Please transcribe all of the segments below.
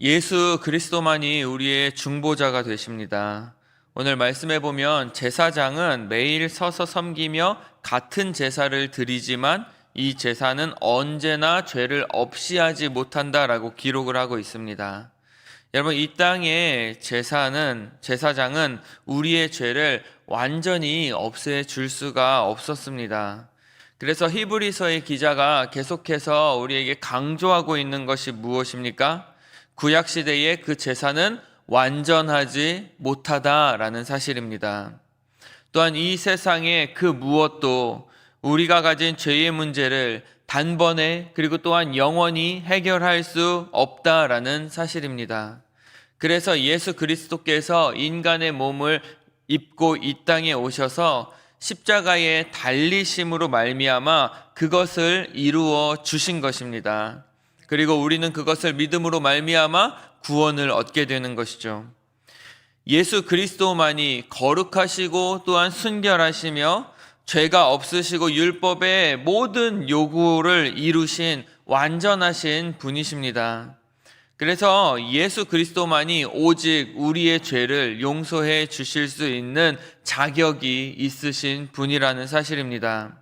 예수 그리스도만이 우리의 중보자가 되십니다. 오늘 말씀해 보면 제사장은 매일 서서 섬기며 같은 제사를 드리지만 이 제사는 언제나 죄를 없이 하지 못한다라고 기록을 하고 있습니다. 여러분, 이 땅의 제사장은 우리의 죄를 완전히 없애 줄 수가 없었습니다. 그래서 히브리서의 기자가 계속해서 우리에게 강조하고 있는 것이 무엇입니까? 구약시대의 그 제사는 완전하지 못하다라는 사실입니다. 또한 이 세상의 그 무엇도 우리가 가진 죄의 문제를 단번에 그리고 또한 영원히 해결할 수 없다라는 사실입니다. 그래서 예수 그리스도께서 인간의 몸을 입고 이 땅에 오셔서 십자가에 달리심으로 말미암아 그것을 이루어 주신 것입니다. 그리고 우리는 그것을 믿음으로 말미암아 구원을 얻게 되는 것이죠. 예수 그리스도만이 거룩하시고 또한 순결하시며 죄가 없으시고 율법의 모든 요구를 이루신 완전하신 분이십니다. 그래서 예수 그리스도만이 오직 우리의 죄를 용서해 주실 수 있는 자격이 있으신 분이라는 사실입니다.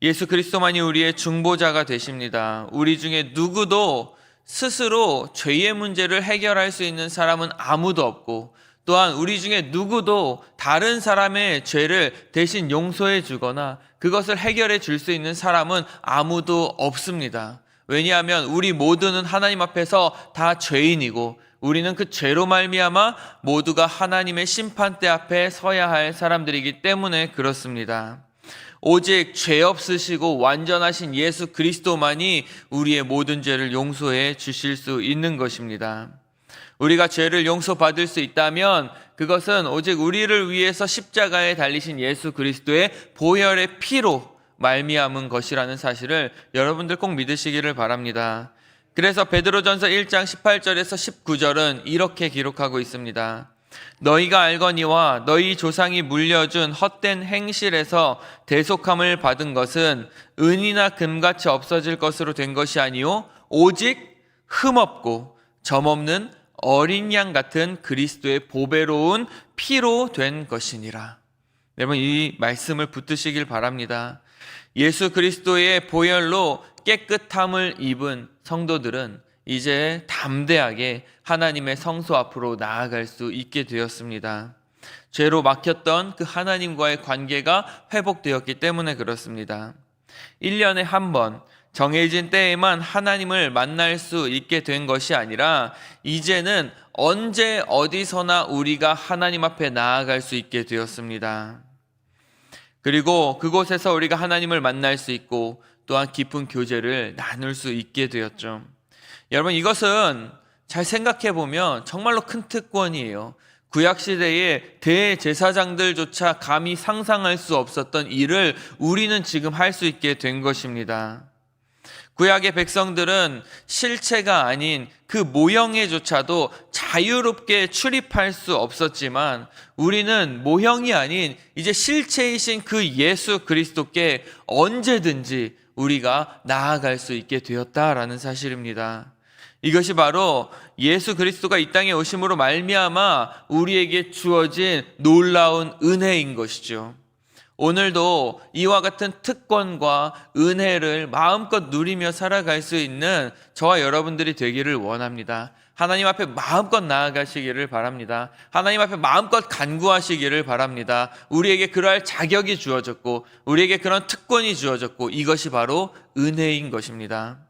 예수 그리스도만이 우리의 중보자가 되십니다. 우리 중에 누구도 스스로 죄의 문제를 해결할 수 있는 사람은 아무도 없고, 또한 우리 중에 누구도 다른 사람의 죄를 대신 용서해 주거나 그것을 해결해 줄 수 있는 사람은 아무도 없습니다. 왜냐하면 우리 모두는 하나님 앞에서 다 죄인이고, 우리는 그 죄로 말미암아 모두가 하나님의 심판대 앞에 서야 할 사람들이기 때문에 그렇습니다. 오직 죄 없으시고 완전하신 예수 그리스도만이 우리의 모든 죄를 용서해 주실 수 있는 것입니다. 우리가 죄를 용서받을 수 있다면 그것은 오직 우리를 위해서 십자가에 달리신 예수 그리스도의 보혈의 피로 말미암은 것이라는 사실을 여러분들 꼭 믿으시기를 바랍니다. 그래서 베드로전서 1장 18절에서 19절은 이렇게 기록하고 있습니다. 너희가 알거니와 너희 조상이 물려준 헛된 행실에서 대속함을 받은 것은 은이나 금같이 없어질 것으로 된 것이 아니요 오직 흠없고 점없는 어린 양 같은 그리스도의 보배로운 피로 된 것이니라. 여러분, 이 말씀을 붙드시길 바랍니다. 예수 그리스도의 보혈로 깨끗함을 입은 성도들은 이제 담대하게 하나님의 성소 앞으로 나아갈 수 있게 되었습니다. 죄로 막혔던 그 하나님과의 관계가 회복되었기 때문에 그렇습니다. 1년에 한 번 정해진 때에만 하나님을 만날 수 있게 된 것이 아니라 이제는 언제 어디서나 우리가 하나님 앞에 나아갈 수 있게 되었습니다. 그리고 그곳에서 우리가 하나님을 만날 수 있고 또한 깊은 교제를 나눌 수 있게 되었죠. 여러분, 이것은 잘 생각해 보면 정말로 큰 특권이에요. 구약시대의 대제사장들조차 감히 상상할 수 없었던 일을 우리는 지금 할 수 있게 된 것입니다. 구약의 백성들은 실체가 아닌 그 모형에조차도 자유롭게 출입할 수 없었지만 우리는 모형이 아닌 이제 실체이신 그 예수 그리스도께 언제든지 우리가 나아갈 수 있게 되었다라는 사실입니다. 이것이 바로 예수 그리스도가 이 땅에 오심으로 말미암아 우리에게 주어진 놀라운 은혜인 것이죠. 오늘도 이와 같은 특권과 은혜를 마음껏 누리며 살아갈 수 있는 저와 여러분들이 되기를 원합니다. 하나님 앞에 마음껏 나아가시기를 바랍니다. 하나님 앞에 마음껏 간구하시기를 바랍니다. 우리에게 그러할 자격이 주어졌고 우리에게 그런 특권이 주어졌고 이것이 바로 은혜인 것입니다.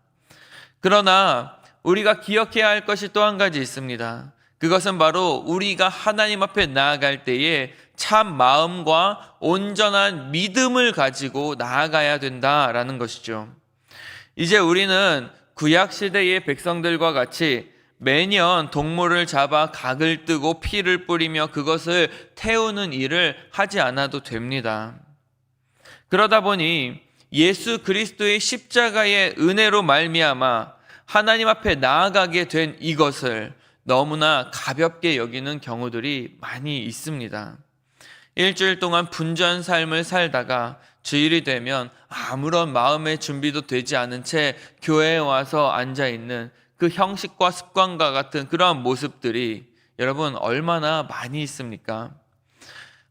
그러나 우리가 기억해야 할 것이 또 한 가지 있습니다. 그것은 바로 우리가 하나님 앞에 나아갈 때에 참 마음과 온전한 믿음을 가지고 나아가야 된다라는 것이죠. 이제 우리는 구약시대의 백성들과 같이 매년 동물을 잡아 각을 뜨고 피를 뿌리며 그것을 태우는 일을 하지 않아도 됩니다. 그러다 보니 예수 그리스도의 십자가의 은혜로 말미암아 하나님 앞에 나아가게 된 이것을 너무나 가볍게 여기는 경우들이 많이 있습니다. 일주일 동안 분주한 삶을 살다가 주일이 되면 아무런 마음의 준비도 되지 않은 채 교회에 와서 앉아있는 그 형식과 습관과 같은 그러한 모습들이 여러분 얼마나 많이 있습니까?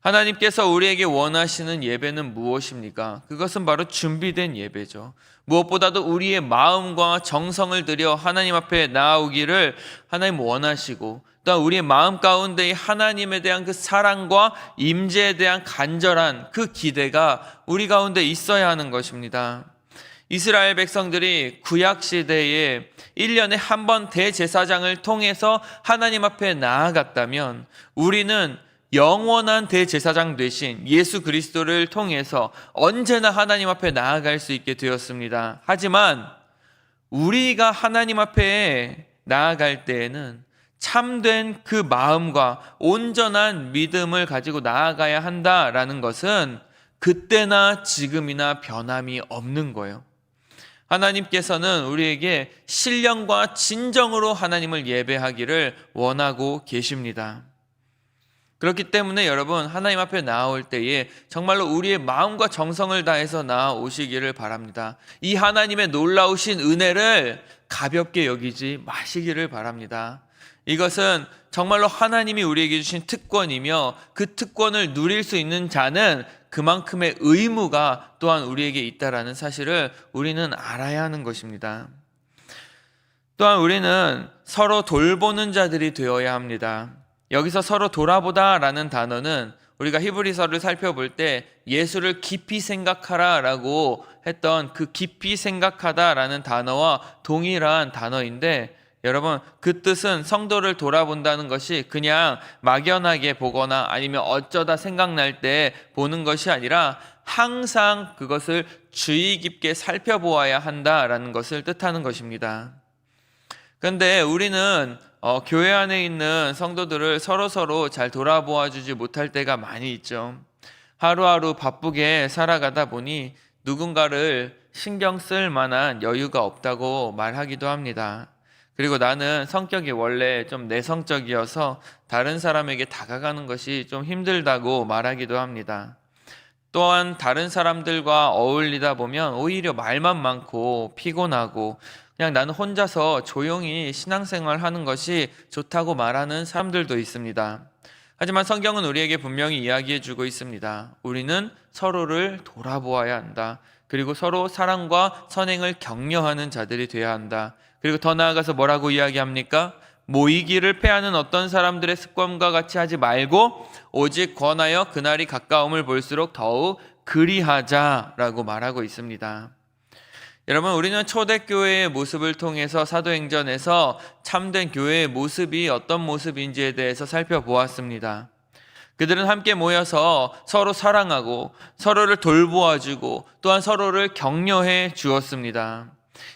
하나님께서 우리에게 원하시는 예배는 무엇입니까? 그것은 바로 준비된 예배죠. 무엇보다도 우리의 마음과 정성을 들여 하나님 앞에 나아오기를 하나님 원하시고, 또한 우리의 마음 가운데 하나님에 대한 그 사랑과 임재에 대한 간절한 그 기대가 우리 가운데 있어야 하는 것입니다. 이스라엘 백성들이 구약 시대에 1년에 한 번 대제사장을 통해서 하나님 앞에 나아갔다면, 우리는 영원한 대제사장 되신 예수 그리스도를 통해서 언제나 하나님 앞에 나아갈 수 있게 되었습니다. 하지만 우리가 하나님 앞에 나아갈 때에는 참된 그 마음과 온전한 믿음을 가지고 나아가야 한다라는 것은 그때나 지금이나 변함이 없는 거예요. 하나님께서는 우리에게 신령과 진정으로 하나님을 예배하기를 원하고 계십니다. 그렇기 때문에 여러분, 하나님 앞에 나아올 때에 정말로 우리의 마음과 정성을 다해서 나아오시기를 바랍니다. 이 하나님의 놀라우신 은혜를 가볍게 여기지 마시기를 바랍니다. 이것은 정말로 하나님이 우리에게 주신 특권이며, 그 특권을 누릴 수 있는 자는 그만큼의 의무가 또한 우리에게 있다라는 사실을 우리는 알아야 하는 것입니다. 또한 우리는 서로 돌보는 자들이 되어야 합니다. 여기서 서로 돌아보다라는 단어는 우리가 히브리서를 살펴볼 때 예수를 깊이 생각하라라고 했던 그 깊이 생각하다라는 단어와 동일한 단어인데, 여러분, 그 뜻은 성도를 돌아본다는 것이 그냥 막연하게 보거나 아니면 어쩌다 생각날 때 보는 것이 아니라 항상 그것을 주의 깊게 살펴보아야 한다라는 것을 뜻하는 것입니다. 그런데 우리는 교회 안에 있는 성도들을 서로 잘 돌아보아 주지 못할 때가 많이 있죠. 하루하루 바쁘게 살아가다 보니 누군가를 신경 쓸 만한 여유가 없다고 말하기도 합니다. 그리고 나는 성격이 원래 좀 내성적이어서 다른 사람에게 다가가는 것이 좀 힘들다고 말하기도 합니다. 또한 다른 사람들과 어울리다 보면 오히려 말만 많고 피곤하고, 그냥 나는 혼자서 조용히 신앙생활 하는 것이 좋다고 말하는 사람들도 있습니다. 하지만 성경은 우리에게 분명히 이야기해 주고 있습니다. 우리는 서로를 돌아보아야 한다. 그리고 서로 사랑과 선행을 격려하는 자들이 되어야 한다. 그리고 더 나아가서 뭐라고 이야기합니까? 모이기를 패하는 어떤 사람들의 습관과 같이 하지 말고 오직 권하여 그날이 가까움을 볼수록 더욱 그리하자라고 말하고 있습니다. 여러분, 우리는 초대교회의 모습을 통해서 사도행전에서 참된 교회의 모습이 어떤 모습인지에 대해서 살펴보았습니다. 그들은 함께 모여서 서로 사랑하고 서로를 돌보아주고 또한 서로를 격려해 주었습니다.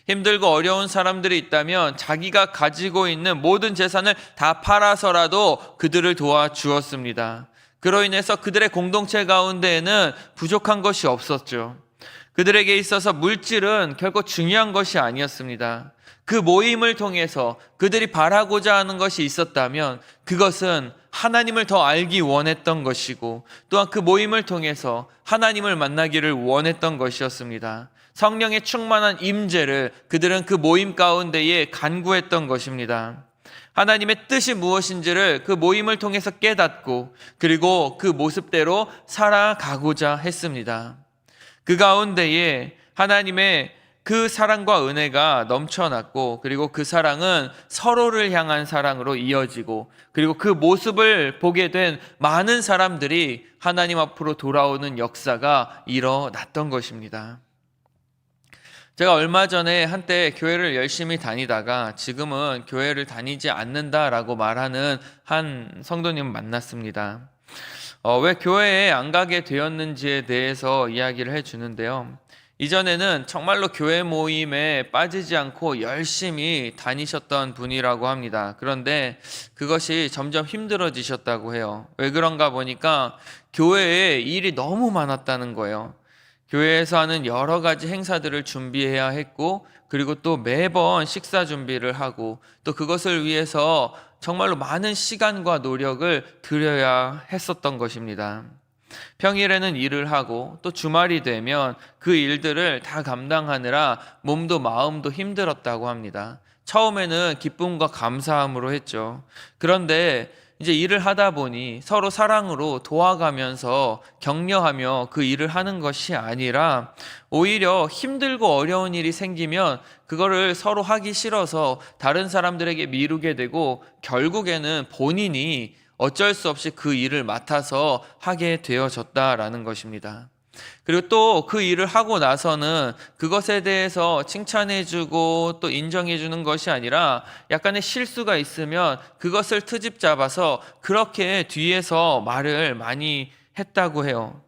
힘들고 어려운 사람들이 있다면 자기가 가지고 있는 모든 재산을 다 팔아서라도 그들을 도와주었습니다. 그로 인해서 그들의 공동체 가운데에는 부족한 것이 없었죠. 그들에게 있어서 물질은 결코 중요한 것이 아니었습니다. 그 모임을 통해서 그들이 바라고자 하는 것이 있었다면 그것은 하나님을 더 알기 원했던 것이고, 또한 그 모임을 통해서 하나님을 만나기를 원했던 것이었습니다. 성령의 충만한 임재를 그들은 그 모임 가운데에 간구했던 것입니다. 하나님의 뜻이 무엇인지를 그 모임을 통해서 깨닫고, 그리고 그 모습대로 살아가고자 했습니다. 그 가운데에 하나님의 그 사랑과 은혜가 넘쳐났고, 그리고 그 사랑은 서로를 향한 사랑으로 이어지고, 그리고 그 모습을 보게 된 많은 사람들이 하나님 앞으로 돌아오는 역사가 일어났던 것입니다. 제가 얼마 전에 한때 교회를 열심히 다니다가 지금은 교회를 다니지 않는다라고 말하는 한 성도님 만났습니다. 왜 교회에 안 가게 되었는지에 대해서 이야기를 해주는데요. 이전에는 정말로 교회 모임에 빠지지 않고 열심히 다니셨던 분이라고 합니다. 그런데 그것이 점점 힘들어지셨다고 해요. 왜 그런가 보니까 교회에 일이 너무 많았다는 거예요. 교회에서 하는 여러 가지 행사들을 준비해야 했고, 그리고 또 매번 식사 준비를 하고, 또 그것을 위해서 정말로 많은 시간과 노력을 들여야 했었던 것입니다. 평일에는 일을 하고 또 주말이 되면 그 일들을 다 감당하느라 몸도 마음도 힘들었다고 합니다. 처음에는 기쁨과 감사함으로 했죠. 그런데 이제 일을 하다 보니 서로 사랑으로 도와가면서 격려하며 그 일을 하는 것이 아니라 오히려 힘들고 어려운 일이 생기면 그거를 서로 하기 싫어서 다른 사람들에게 미루게 되고 결국에는 본인이 어쩔 수 없이 그 일을 맡아서 하게 되어졌다라는 것입니다. 그리고 또 그 일을 하고 나서는 그것에 대해서 칭찬해주고 또 인정해주는 것이 아니라 약간의 실수가 있으면 그것을 트집 잡아서 그렇게 뒤에서 말을 많이 했다고 해요.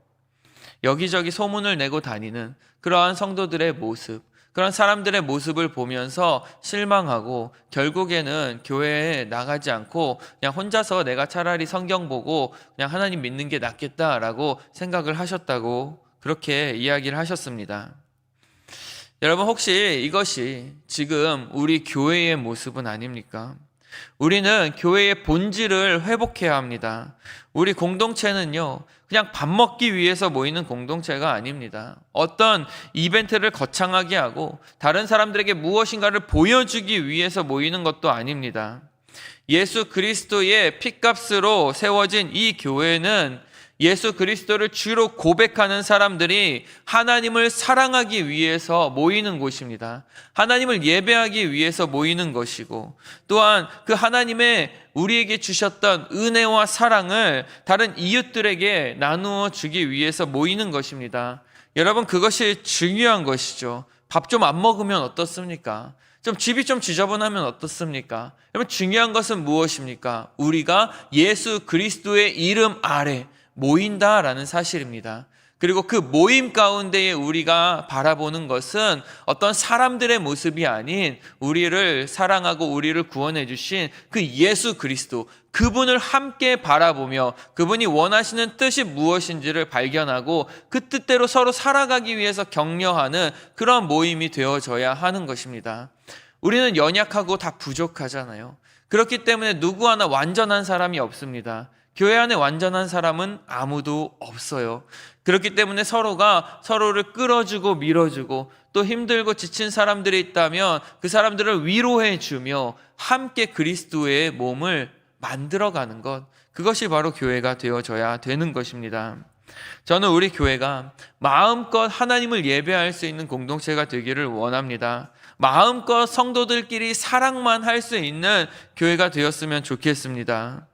여기저기 소문을 내고 다니는 그러한 성도들의 모습, 그런 사람들의 모습을 보면서 실망하고 결국에는 교회에 나가지 않고 그냥 혼자서 내가 차라리 성경 보고 그냥 하나님 믿는 게 낫겠다라고 생각을 하셨다고 그렇게 이야기를 하셨습니다. 여러분, 혹시 이것이 지금 우리 교회의 모습은 아닙니까? 우리는 교회의 본질을 회복해야 합니다. 우리 공동체는요, 그냥 밥 먹기 위해서 모이는 공동체가 아닙니다. 어떤 이벤트를 거창하게 하고 다른 사람들에게 무엇인가를 보여주기 위해서 모이는 것도 아닙니다. 예수 그리스도의 핏값으로 세워진 이 교회는 예수 그리스도를 주로 고백하는 사람들이 하나님을 사랑하기 위해서 모이는 곳입니다. 하나님을 예배하기 위해서 모이는 것이고, 또한 그 하나님의 우리에게 주셨던 은혜와 사랑을 다른 이웃들에게 나누어 주기 위해서 모이는 것입니다. 여러분, 그것이 중요한 것이죠. 밥 좀 안 먹으면 어떻습니까? 집이 좀 지저분하면 어떻습니까? 여러분, 중요한 것은 무엇입니까? 우리가 예수 그리스도의 이름 아래 모인다라는 사실입니다. 그리고 그 모임 가운데에 우리가 바라보는 것은 어떤 사람들의 모습이 아닌 우리를 사랑하고 우리를 구원해 주신 그 예수 그리스도, 그분을 함께 바라보며 그분이 원하시는 뜻이 무엇인지를 발견하고 그 뜻대로 서로 살아가기 위해서 격려하는 그런 모임이 되어져야 하는 것입니다. 우리는 연약하고 다 부족하잖아요. 그렇기 때문에 누구 하나 완전한 사람이 없습니다. 교회 안에 완전한 사람은 아무도 없어요. 그렇기 때문에 서로가 서로를 끌어주고 밀어주고 또 힘들고 지친 사람들이 있다면 그 사람들을 위로해 주며 함께 그리스도의 몸을 만들어가는 것, 그것이 바로 교회가 되어져야 되는 것입니다. 저는 우리 교회가 마음껏 하나님을 예배할 수 있는 공동체가 되기를 원합니다. 마음껏 성도들끼리 사랑만 할 수 있는 교회가 되었으면 좋겠습니다.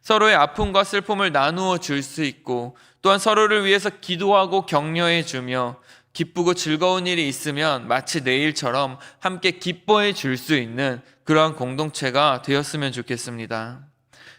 서로의 아픔과 슬픔을 나누어 줄 수 있고 또한 서로를 위해서 기도하고 격려해 주며 기쁘고 즐거운 일이 있으면 마치 내일처럼 함께 기뻐해 줄 수 있는 그러한 공동체가 되었으면 좋겠습니다.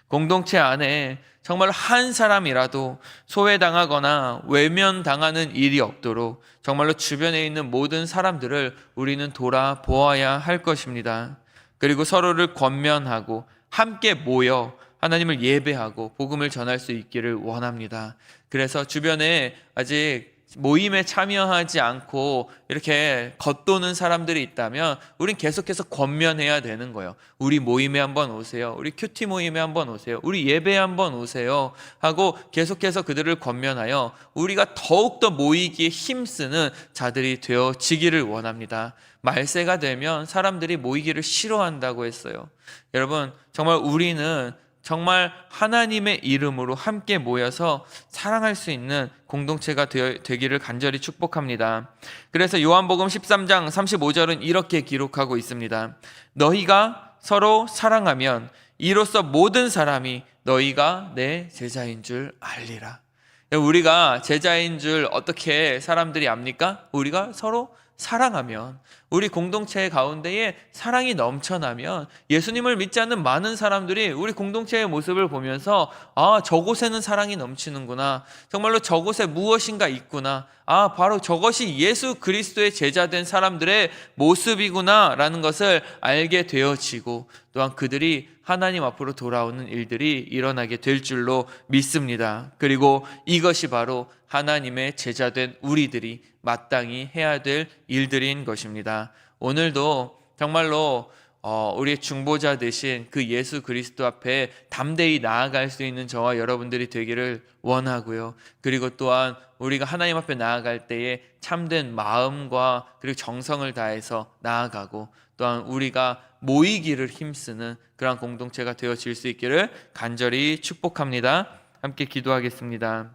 공동체 안에 정말 한 사람이라도 소외당하거나 외면당하는 일이 없도록 정말로 주변에 있는 모든 사람들을 우리는 돌아보아야 할 것입니다. 그리고 서로를 권면하고 함께 모여 하나님을 예배하고 복음을 전할 수 있기를 원합니다. 그래서 주변에 아직 모임에 참여하지 않고 이렇게 겉도는 사람들이 있다면 우린 계속해서 권면해야 되는 거예요. 우리 모임에 한번 오세요. 우리 큐티 모임에 한번 오세요. 우리 예배에 한번 오세요. 하고 계속해서 그들을 권면하여 우리가 더욱더 모이기에 힘쓰는 자들이 되어지기를 원합니다. 말세가 되면 사람들이 모이기를 싫어한다고 했어요. 여러분, 정말 우리는 정말 하나님의 이름으로 함께 모여서 사랑할 수 있는 공동체가 되기를 간절히 축복합니다. 그래서 요한복음 13장 35절은 이렇게 기록하고 있습니다. 너희가 서로 사랑하면 이로써 모든 사람이 너희가 내 제자인 줄 알리라. 우리가 제자인 줄 어떻게 사람들이 압니까? 우리가 서로 사랑하면, 우리 공동체 가운데에 사랑이 넘쳐나면 예수님을 믿지 않는 많은 사람들이 우리 공동체의 모습을 보면서 저곳에는 사랑이 넘치는구나, 정말로 저곳에 무엇인가 있구나, 바로 저것이 예수 그리스도의 제자된 사람들의 모습이구나 라는 것을 알게 되어지고 또한 그들이 하나님 앞으로 돌아오는 일들이 일어나게 될 줄로 믿습니다. 그리고 이것이 바로 하나님의 제자된 우리들이 마땅히 해야 될 일들인 것입니다. 오늘도 정말로 우리의 중보자 되신 그 예수 그리스도 앞에 담대히 나아갈 수 있는 저와 여러분들이 되기를 원하고요. 그리고 또한 우리가 하나님 앞에 나아갈 때에 참된 마음과 그리고 정성을 다해서 나아가고 또한 우리가 모이기를 힘쓰는 그러한 공동체가 되어질 수 있기를 간절히 축복합니다. 함께 기도하겠습니다.